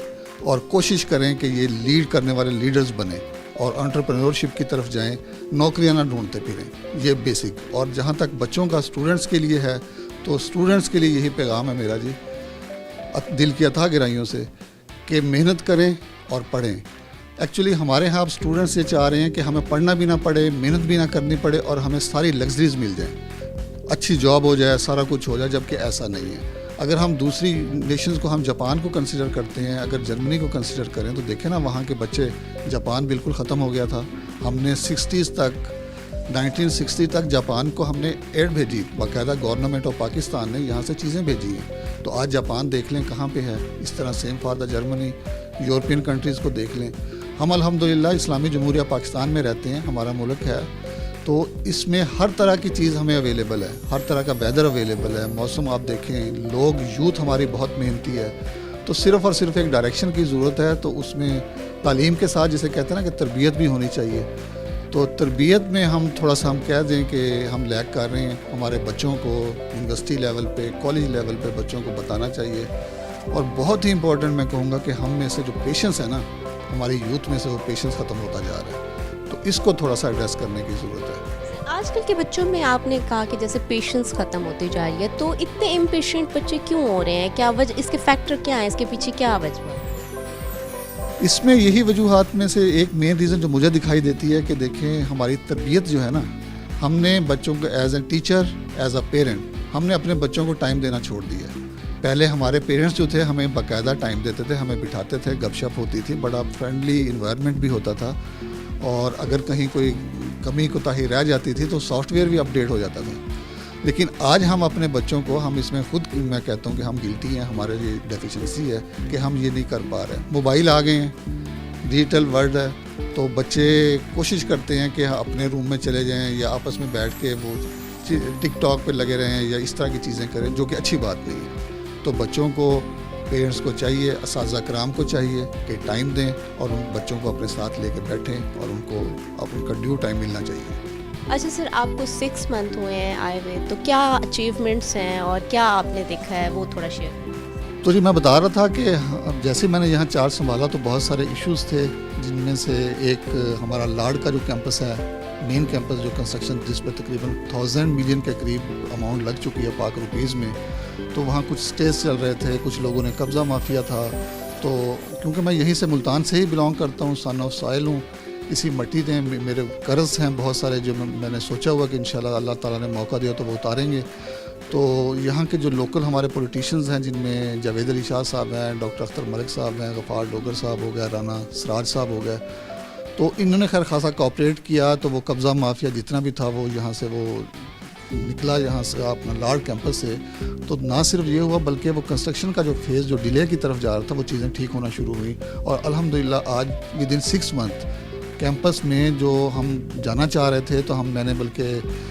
और कोशिश करें कि ये लीड करने वाले लीडर्स बने और एंटरप्रेन्योरशिप की तरफ जाएं, नौकरियां ना ढूंढते फिरें। ये बेसिक। और जहाँ तक बच्चों का स्टूडेंट्स के लिए है, तो स्टूडेंट्स के लिए यही पैगाम है मेरा जी, दिल की अथाह गहराइयों से, कि मेहनत करें और पढ़ें। एक्चुअली हमारे यहाँ अब स्टूडेंट्स ये चाह रहे हैं कि हमें पढ़ना भी ना पड़े, मेहनत भी ना करनी पड़े और हमें सारी लग्जरीज मिल जाएं, अच्छी जॉब हो जाए, सारा कुछ हो जाए, जबकि ऐसा नहीं है। अगर हम दूसरी नेशंस को, हम जापान को कंसिडर करते हैं, अगर जर्मनी को कंसिडर करें, तो देखें ना वहाँ के बच्चे, जापान बिल्कुल ख़त्म हो गया था। हमने 1960 तक जापान को हमने एड भेजी, बाकायदा गवर्नमेंट ऑफ पाकिस्तान ने यहाँ से चीज़ें भेजी हैं। तो आज जापान देख लें कहाँ पे है। इस तरह same for the Germany, European countries को देख लें। हम अल्हम्दुलिल्लाह इस्लामी जमहूरिया पाकिस्तान में रहते हैं, हमारा मुल्क है, तो इसमें हर तरह की चीज़ हमें अवेलेबल है, हर तरह का वेदर अवेलेबल है, मौसम आप देखें, लोग, यूथ हमारी बहुत मेहनती है। तो सिर्फ़ और सिर्फ एक डायरेक्शन की ज़रूरत है। तो उसमें तालीम के साथ, जिसे कहते हैं ना कि तरबियत भी होनी चाहिए। तो तरबियत में हम थोड़ा सा हम कह दें कि हम लैग कर रहे हैं। हमारे बच्चों को यूनिवर्सिटी लेवल पे, कॉलेज लेवल पे बच्चों को बताना चाहिए। और बहुत ही इम्पोर्टेंट मैं कहूँगा कि हम में से जो पेशेंस है ना, हमारी यूथ में से वो पेशेंस ख़त्म होता जा रहा है। तो इसको थोड़ा सा एड्रेस करने की ज़रूरत है। आजकल के बच्चों में आपने कहा कि जैसे पेशेंस ख़त्म होती जा रही है, तो इतने इम्पेशेंट बच्चे क्यों हो रहे हैं? क्या वजह, इसके फैक्टर क्या है, इसके पीछे क्या वजह है? इसमें यही वजूहात में से एक मेन रीज़न जो मुझे दिखाई देती है कि देखें, हमारी तरबियत जो है ना, हमने बच्चों को as a teacher, as a parent, हमने अपने बच्चों को टाइम देना छोड़ दिया। पहले हमारे पेरेंट्स जो थे हमें बाकायदा टाइम देते थे, हमें बिठाते थे, गपशप होती थी, बड़ा फ्रेंडली इन्वायरमेंट भी होता था। और अगर कहीं कोई कमी कोताही रह जाती थी तो सॉफ्टवेयर भी अपडेट हो जाता था। लेकिन आज हम अपने बच्चों को, हम इसमें खुद, मैं कहता हूँ कि हम गिल्टी हैं, हमारे ये डेफिशिएंसी है कि हम ये नहीं कर पा रहे। मोबाइल आ गए हैं, डिजिटल वर्ल्ड है, तो बच्चे कोशिश करते हैं कि अपने रूम में चले जाएं या आपस में बैठ के वो टिकटॉक पे लगे रहें या इस तरह की चीज़ें करें, जो कि अच्छी बात नहीं है। तो बच्चों को, पेरेंट्स को चाहिए, असातिज़ा कराम को चाहिए कि टाइम दें और उन बच्चों को अपने साथ लेकर बैठें और उनको अब उनका ड्यू टाइम मिलना चाहिए। अच्छा सर, आपको 6 मंथ हुए हैं आए हुए, तो क्या अचीवमेंट्स हैं और क्या आपने देखा है वो थोड़ा शेयर करें? तो जी मैं बता रहा था कि जैसे मैंने यहाँ चार्ज संभाला तो बहुत सारे इश्यूज़ थे, जिनमें से एक हमारा लाड़ का जो कैंपस है, मेन कैंपस जो कंस्ट्रक्शन जिस पर तकरीबन 1000 मिलियन के करीब अमाउंट लग चुकी है पाक रुपीज़ में, तो वहाँ कुछ स्टेज चल रहे थे, कुछ लोगों ने कब्ज़ा माफिया था। तो क्योंकि मैं यहीं से मुल्तान से ही बिलोंग करता हूँ, सन ऑफ सॉइल हूँ, इसी मिट्टी में मेरे कर्ज हैं बहुत सारे जो मैंने सोचा हुआ कि इंशाल्लाह अल्लाह ताला ने मौका दिया तो वो उतारेंगे। तो यहाँ के जो लोकल हमारे पॉलिटिशियंस हैं, जिनमें जावेद अली शाह साहब हैं, डॉक्टर अख्तर मलिक साहब हैं, गफ़ार डोगर साहब हो गया, राना सराज साहब हो गया, तो इन्होंने खैर खासा कोऑपरेट किया। तो वो कब्ज़ा माफिया जितना भी था वो यहाँ से वो निकला, यहाँ से अपना लाड़ कैंपस से। तो ना सिर्फ ये हुआ बल्कि वो कंस्ट्रक्शन का जो फेज़ जो डिले की तरफ जा रहा था वो चीज़ें ठीक होना शुरू हुई, और अल्हम्दुलिल्लाह आज विद इन 6 मंथ कैंपस में जो हम जाना चाह रहे थे, तो मैंने बल्कि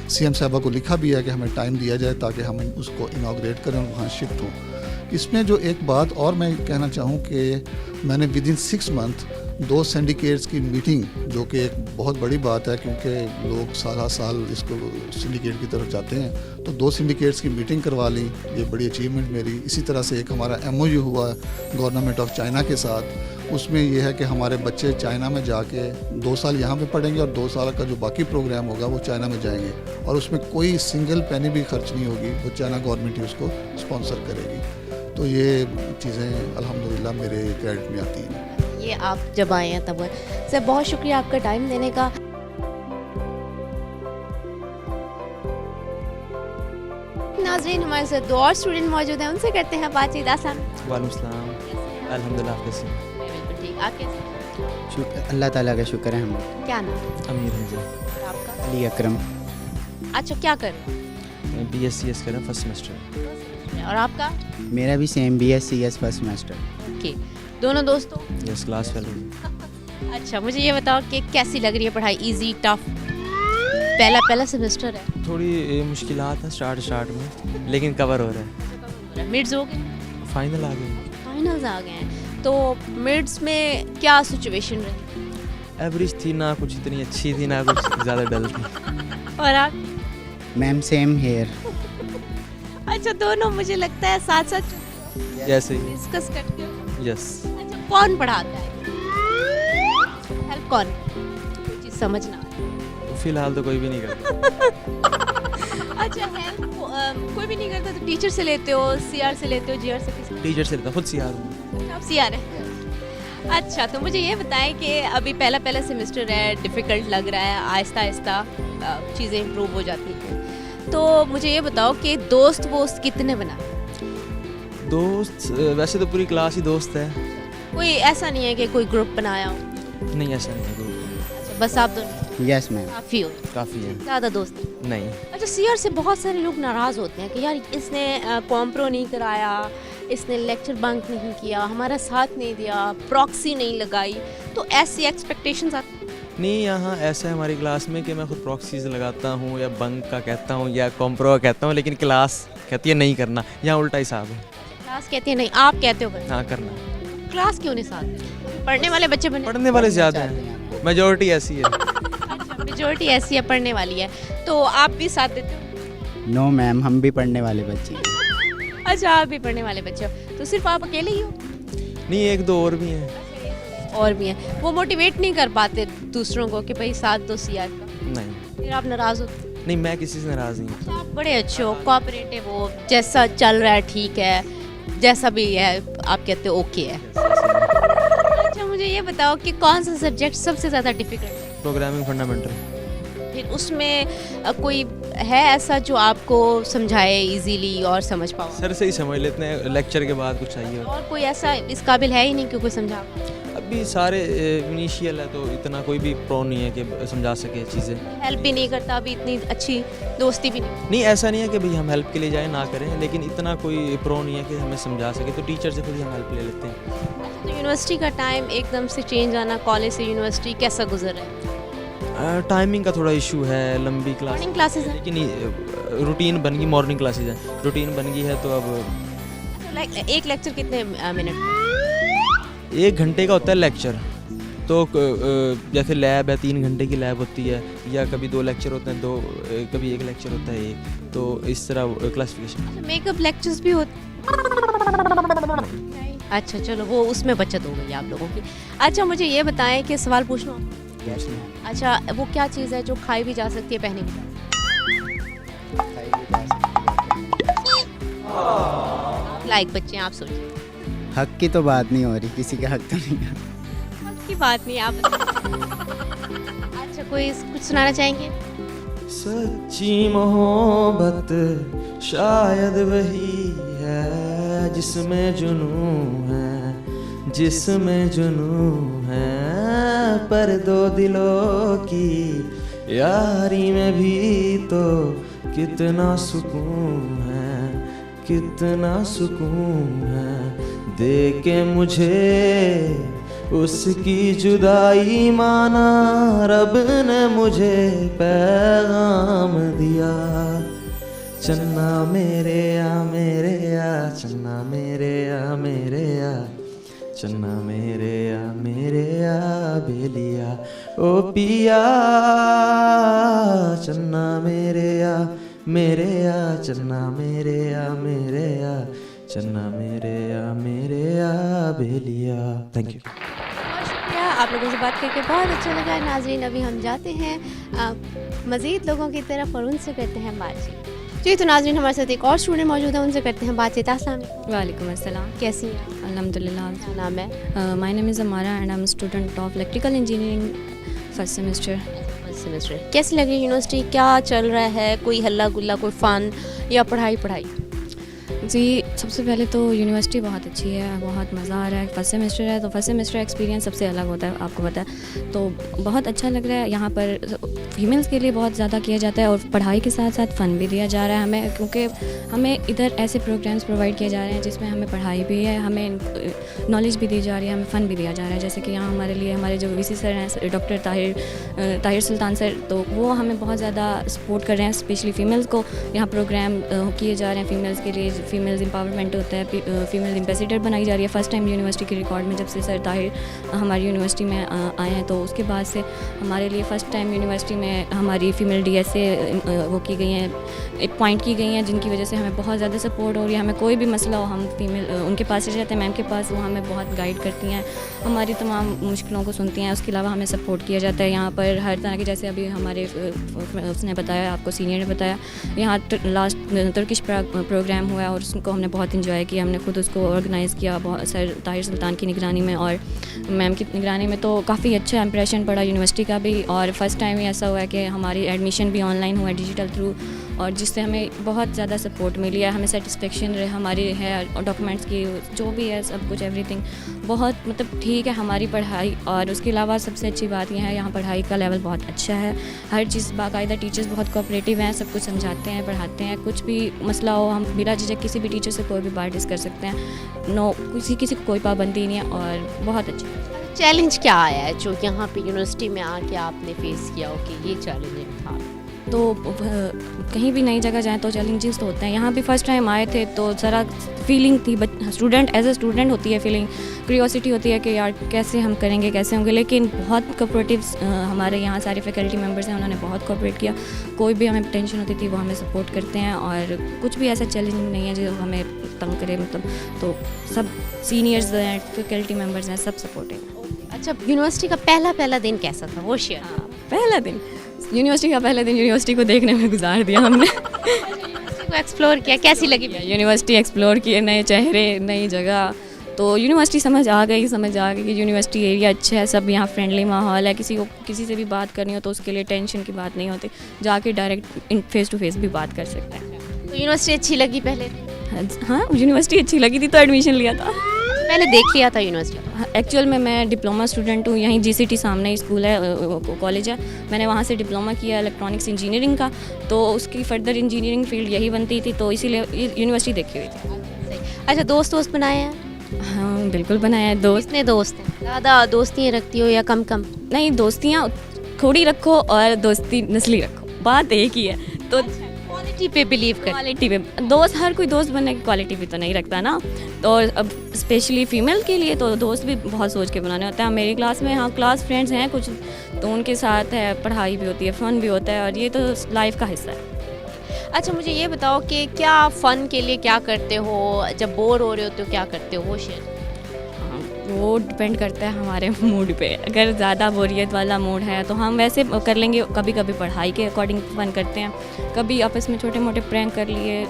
सीएम साहबा को लिखा भी है कि हमें टाइम दिया जाए ताकि हम उसको इनाग्रेट करें और वहाँ शिफ्ट हों। इसमें जो एक बात और मैं कहना चाहूँ कि मैंने विद इन 6 मंथ 2 सिंडिकेट्स की मीटिंग, जो कि एक बहुत बड़ी बात है क्योंकि लोग साल इसको सिंडिकेट की तरफ जाते हैं, तो 2 सिंडिकेट्स की मीटिंग करवा ली, ये बड़ी अचीवमेंट मेरी। इसी तरह से एक हमारा MOU हुआ गवर्नमेंट ऑफ चाइना के साथ, उसमें यह है कि हमारे बच्चे चाइना में जाके 2 साल यहाँ पे पढ़ेंगे और 2 साल का जो बाकी प्रोग्राम होगा वो चाइना में जाएंगे, और उसमें कोई सिंगल पैनी भी खर्च नहीं होगी, वो चाइना गवर्नमेंट ही उसको स्पॉन्सर करेगी। तो ये चीज़ें अल्हम्दुलिल्लाह मेरे क्रेडिट में आती हैं। ये आप जब आए हैं तब। सर बहुत शुक्रिया आपका टाइम देने का। नाज़रीन हमारे साथ 2 और स्टूडेंट मौजूद हैं, उनसे करते हैं बातचीत। वालेकुम सलाम। अल्हम्दुलिल्लाह आप कैसे? बिल्कुल ठीक, आप कैसे? अल्लाह ताला का शुक्र है हम। क्या नाम? अमीर हैं जी। और आपका? अली अकरम। अच्छा, क्या कर रहे हैं? BScs कर रहा हूँ, फर्स्ट सेमेस्टर। और आपका? मेरा भी same BScs first semester. Okay, दोनों दोस्तों? Yes, class fellow. अच्छा, मुझे ये बताओ कि कैसी लग रही है पढ़ाई? Easy, tough? पहला सेमेस्टर है, थोड़ी मुश्किलात हैं स्टार्ट में, लेकिन कवर हो रहा है। मिड्स हो गए? फाइनल आ गए। फाइनल्स आ गए हैं, तो मिड्स में क्या सिचुएशन रही? एवरेज थी, ना कुछ इतनी अच्छी थी ना कुछ ज़्यादा डल थी। और आप? Ma'am same here. अच्छा, दोनों मुझे लगता है साथ साथ जैसे ही। डिस्कस करते हो। यस। अच्छा, कौन पढ़ाता है? हेल्प कौन? कोई चीज़ समझना। फिलहाल तो कोई भी नहीं करता। अच्छा, हेल्प कोई भी नहीं करता तो टीचर से लेते हो, CR से लेते हो, GR से? किसी टीचर से लेता, खुद CR हूँ। आप CR है? अच्छा, तो मुझे ये बताएं कि अभी पहला सेमेस्टर है, डिफ़िकल्ट लग रहा है, आहिस्ता आहिस्ता चीज़ें इम्प्रूव हो जाती हैं, तो मुझे ये बताओ कि दोस्त वोस्त कितने बना? दोस्त वैसे तो पूरी क्लास ही दोस्त है। कोई ऐसा नहीं है कि कोई ग्रुप बनाया हो? नहीं, ऐसा नहीं है ग्रुप। अच्छा, बस आप दोनों? Yes ma'am. काफ़ी हो? काफ़ी है। ज़्यादा दोस्त नहीं। अच्छा, CR से बहुत सारे लोग नाराज़ होते हैं कि यार इसने कॉम्प्रो नहीं कराया, इसने लेक्चर बंक नहीं किया, हमारा साथ नहीं दिया, प्रॉक्सी नहीं लगाई, तो ऐसी एक्सपेक्टेशंस आती? नहीं, यहाँ ऐसा है हमारी क्लास में कि मैं खुद प्रॉक्सीज लगाता हूँ या बंक का कहता हूँ या कॉम्प्रो का कहता हूँ, लेकिन क्लास कहती है नहीं करना। यहाँ उल्टा हिसाब है। क्लास कहती है नहीं, आप कहते हो करना? हाँ, करना। क्लास क्यों नहीं साथ? पढ़ने वाले बच्चे बने? पढ़ने वाले ज़्यादा हैं, मेजोरिटी ऐसी है। अच्छा, मेजोरिटी ऐसी है, पढ़ने वाली है, तो आप भी साथ देते हो? नो मैम, हम भी पढ़ने वाले बच्चे हैं। अच्छा, आप भी पढ़ने वाले बच्चे हो, तो सिर्फ आप अकेले ही हो? नहीं, 1-2 और भी हैं। और भी हैं, वो मोटिवेट नहीं कर पाते दूसरों को कि भाई साथ दो CR का? नहीं। फिर आप नाराज़ होते? नहीं, मैं किसी से नाराज़ नहीं हूँ। अच्छा, आप बड़े अच्छे हो, कोऑपरेटिव हो, जैसा चल रहा है ठीक है, जैसा भी है आप कहते हो ओके है। अच्छा, मुझे ये बताओ कि कौन सा सब्जेक्ट सबसे ज़्यादा डिफिकल्ट है? Programming fundamental. फिर उसमें कोई है ऐसा जो आपको समझाए इजीली और समझ पाओ? सर से ही समझ लेते हैं, लेक्चर के बाद कुछ चाहिए। और कोई ऐसा इस काबिल है ही नहीं कि कोई समझा? अभी सारे इनिशियल है तो इतना कोई भी प्रो नहीं है कि समझा सके चीज़ें। हेल्प भी नहीं करता अभी, इतनी अच्छी दोस्ती भी नहीं? ऐसा नहीं है कि भाई हम हेल्प के लिए जाए ना करें, लेकिन इतना कोई प्रो नहीं है कि हमें समझा सके, तो टीचर से खुद ही हम हेल्प ले लेते हैं। तो यूनिवर्सिटी का टाइम एकदम से चेंज आना, कॉलेज से यूनिवर्सिटी कैसा गुजर रहा है? टाइमिंग का थोड़ा इशू है, लंबी क्लास, मॉर्निंग क्लासेस है, लेकिन रूटीन बन गई, मॉर्निंग क्लासेज है, रूटीन बन गई है, तो अब एक लेक्चर कितने मिनट? 1 घंटे का होता है लेक्चर, तो जैसे लैब है 3 घंटे की लैब होती है, या कभी 2 लेक्चर होते हैं, 2 कभी 1 लेक्चर होता है 1, तो इस तरह क्लासिफिकेशन। मेकअप लेक्चर्स भी होते? अच्छा चलो, वो उसमें बचत हो गई आप लोगों की। अच्छा मुझे ये बताएं कि सवाल पूछना। अच्छा वो क्या चीज़ है जो खाई भी जा सकती है, पहनी भी जा सकती है? लाइक बच्चे आप सोचिए। हक की तो बात नहीं हो रही, किसी का हक तो नहीं है। हक की बात नहीं आप अच्छा कोई कुछ सुनाना चाहेंगे? सच्ची मोहब्बत शायद वही है जिसमें जुनून है, जिसमें जुनून है, पर दो दिलों की यारी में भी तो कितना सुकून है, कितना सुकून है। दे के मुझे उसकी जुदाई माना, रब ने मुझे पैगाम दिया। चन्ना मेरे आ मेरे आ, चन्ना मेरे आ मेरे आ, चन्ना मेरे आ मेरे आ बेलिया ओ पिया। चन्ना मेरे आ मेरे आ, चन्ना मेरे आ मेरे आ, चन्ना मेरे आ बेलिया। Thank you. आप लोगों से बात करके बहुत अच्छा लगा। नाज़रीन अभी हम जाते हैं मज़ीद लोगों की तरफ और उनसे करते हैं बातचीत। जी तो नाज़रीन हमारे साथ एक और स्टूडेंट मौजूद है, उनसे करते हैं बातचीत। अस्सलाम वालेकुम। वालेकुम अस्सलाम। कैसी हैं? अल्हम्दुलिल्लाह। क्या नाम है? माय नेम इज़ अमारा and I am student of electrical engineering first semester. कैसी लगी यूनिवर्सिटी? क्या चल रहा है? कोई हल्ला गुल्ला, कोई फ़न या पढ़ाई? जी सबसे पहले तो यूनिवर्सिटी बहुत अच्छी है, बहुत मज़ा आ रहा है। फर्स्ट सेमेस्टर है तो फर्स्ट सेमेस्टर एक्सपीरियंस सबसे अलग होता है, आपको पता है। तो बहुत अच्छा लग रहा है। यहाँ पर फीमेल्स के लिए बहुत ज़्यादा किया जाता है और पढ़ाई के साथ साथ फ़न भी दिया जा रहा है हमें, क्योंकि हमें इधर ऐसे प्रोग्राम्स प्रोवाइड किए जा रहे हैं जिसमें हमें पढ़ाई भी है, हमें नॉलेज भी दी जा रही है, हमें फ़न भी दिया जा रहा है। जैसे कि यहाँ हमारे लिए हमारे जो वीसी सर हैं डॉक्टर ताहिर सुल्तान सर, तो वो हमें बहुत ज़्यादा सपोर्ट कर रहे हैं, स्पेशली फ़ीमेल्स को। यहाँ प्रोग्राम किए जा रहे हैं फ़ीमेल्स के लिए, फीमेल्स एम्पावरमेंट होता है, फीमेल एम्बेसडर बनाई जा रही है। फ़र्स्ट टाइम यूनिवर्सिटी के रिकॉर्ड में जब से सर ताहिर हमारी यूनिवर्सिटी में आए हैं, तो उसके बाद से हमारे लिए फ़र्स्ट टाइम यूनिवर्सिटी में हमारी फ़ीमेल डीएसए वो की गई हैं, अपॉइंट की गई हैं, जिनकी वजह से हमें बहुत ज़्यादा सपोर्ट हो रही है। हमें कोई भी मसला हो हम फीमेल उनके पास से जाते हैं, मैम के पास, वो हमें बहुत गाइड करती हैं, हमारी तमाम मुश्किलों को सुनती हैं। उसके अलावा हमें सपोर्ट किया जाता है यहाँ पर हर तरह के, जैसे अभी हमारे उसने बताया, आपको सीनियर ने बताया, यहाँ लास्ट तुर्किश प्रोग्राम हुआ और उसको हमने बहुत इंजॉय किया। हमने खुद उसको ऑर्गेनाइज़ किया सर ताहिर सुल्तान की निगरानी में और मैम की निगरानी में, तो काफ़ी अच्छा इंप्रेशन पड़ा यूनिवर्सिटी का भी। और फर्स्ट टाइम ही ऐसा हुआ है कि हमारी एडमिशन भी ऑनलाइन हुआ है डिजिटल थ्रू, और जिससे हमें बहुत ज़्यादा सपोर्ट मिली है, हमें सेटिस्फेक्शन हमारी है और डॉक्यूमेंट्स की जो भी है सब कुछ एवरीथिंग बहुत मतलब ठीक है हमारी पढ़ाई। और उसके अलावा सबसे अच्छी बात यह है यहाँ पढ़ाई का लेवल बहुत अच्छा है, हर चीज़ बाकायदा, टीचर्स बहुत कोऑपरेटिव हैं, सब कुछ समझाते हैं, पढ़ाते हैं। कुछ भी मसला हो हम बिना झिझक किसी भी टीचर से कोई भी बात डिस्कस कर सकते हैं, नो किसी को कोई पाबंदी नहीं है और बहुत अच्छा। चैलेंज क्या आया है जो यहाँ पे यूनिवर्सिटी में आके आपने फेस किया हो कि ये चैलेंजिंग था? तो कहीं भी नई जगह जाएं तो चैलेंजेस तो होते हैं। यहाँ भी फर्स्ट टाइम आए थे तो ज़रा फीलिंग थी, स्टूडेंट एज ए स्टूडेंट होती है फीलिंग, क्यूरियोसिटी होती है कि यार कैसे हम करेंगे, कैसे होंगे, लेकिन बहुत कोऑपरेटिव हमारे यहाँ सारे फैकल्टी मेंबर्स हैं, उन्होंने बहुत कोऑपरेट किया। कोई भी हमें टेंशन होती थी वो हमें सपोर्ट करते हैं और कुछ भी ऐसा चैलेंजिंग नहीं है जो हमें तंग करे, मतलब तो सब सीनियर्स हैं, फैकल्टी मेंबर्स हैं, सब सपोर्टिव। अच्छा यूनिवर्सिटी का पहला दिन कैसा था वो शेयर? पहला दिन यूनिवर्सिटी का पहला दिन यूनिवर्सिटी को देखने में गुजार दिया हमने। यूनिवर्सिटी को एक्सप्लोर किया, कैसी लगी यूनिवर्सिटी? एक्सप्लोर किए, नए चेहरे, नई जगह, तो यूनिवर्सिटी समझ आ गई कि यूनिवर्सिटी एरिया अच्छा है, सब यहाँ फ्रेंडली माहौल है, किसी को किसी से भी बात करनी हो तो उसके लिए टेंशन की बात नहीं होती, जाके डायरेक्ट फेस टू फेस भी बात कर सकते हैं। तो यूनिवर्सिटी अच्छी लगी पहले? हाँ यूनिवर्सिटी अच्छी लगी थी तो एडमिशन लिया था। मैंने देख लिया था यूनिवर्सिटी। एक्चुअल में मैं डिप्लोमा स्टूडेंट हूँ, यहीं जीसीटी सामने ही स्कूल है, कॉलेज है, मैंने वहाँ से डिप्लोमा किया इलेक्ट्रॉनिक्स इंजीनियरिंग का, तो उसकी फर्दर इंजीनियरिंग फील्ड यही बनती थी, तो इसीलिए यूनिवर्सिटी देखी हुई थी। अच्छा दोस्त बनाए हैं? हाँ बिल्कुल बनाया है। कितने दोस्त हैं? ज़्यादा दोस्तियाँ रखती हो या कम? नहीं, दोस्तियाँ थोड़ी रखो और दोस्ती नस्ली रखो, बात एक ही है। तो क्वालिटी पे बिलीव कर, क्वालिटी पे दोस्त, हर कोई दोस्त बनने की क्वालिटी भी तो नहीं रखता ना, तो अब स्पेशली फीमेल के लिए तो दोस्त भी बहुत सोच के बनाने होते हैं। मेरी क्लास में हाँ क्लास फ्रेंड्स हैं कुछ, तो उनके साथ है, पढ़ाई भी होती है, फ़न भी होता है, और ये तो लाइफ का हिस्सा है। अच्छा मुझे ये बताओ कि क्या फ़न के लिए क्या करते हो, जब बोर हो रहे हो तो क्या करते हो, वो शेयर। वो डिपेंड करता है हमारे मूड पे। अगर ज़्यादा बोरियत वाला मूड है तो हम वैसे कर लेंगे, कभी कभी पढ़ाई के अकॉर्डिंग फ़न करते हैं, कभी आपस में छोटे मोटे प्रैंक कर लिए,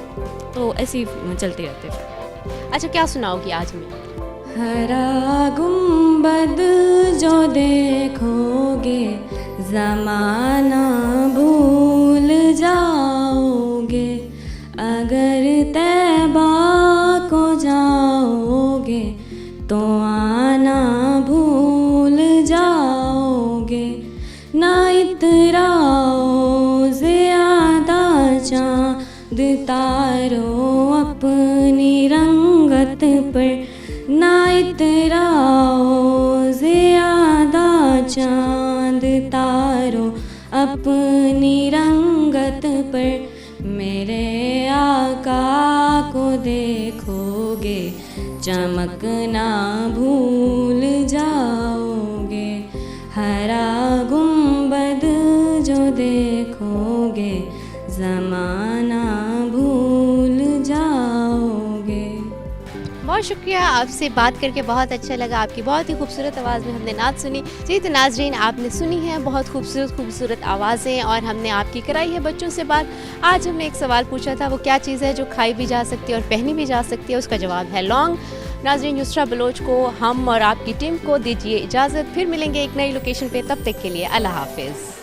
तो ऐसे ही चलते रहते हैं। अच्छा क्या सुनाओगी आज में? हरा गुंबद जो देखोगे ज़माना भूल जाओगे, अगर तैबा को जाओगे तो आना भूल जाओगे। ना इतराओ ज़्यादा चाँद तारो अपनी रंगत पर, ना इतराओ ज़्यादा चाँद तारो अपनी रंगत पर, मेरे आका को देखोगे चमकना भूल जाओगे। हरा गुंबद जो देखोगे ज़माना भूल जाओगे। बहुत शुक्रिया, आपसे बात करके बहुत अच्छा लगा। आपकी बहुत ही खूबसूरत आवाज़ में हमने नात सुनी। जी तो नाज़रीन, आपने सुनी है बहुत खूबसूरत आवाज़ें और हमने आपकी कराई है बच्चों से बात। आज हमने एक सवाल पूछा था, वो क्या चीज़ है जो खाई भी जा सकती है और पहनी भी जा सकती है, उसका जवाब है लौंग। नाज़रीन, युसरा बलोच को, हम और आपकी टीम को दीजिए इजाज़त। फिर मिलेंगे एक नई लोकेशन पे, तब तक के लिए अल्लाह हाफिज़।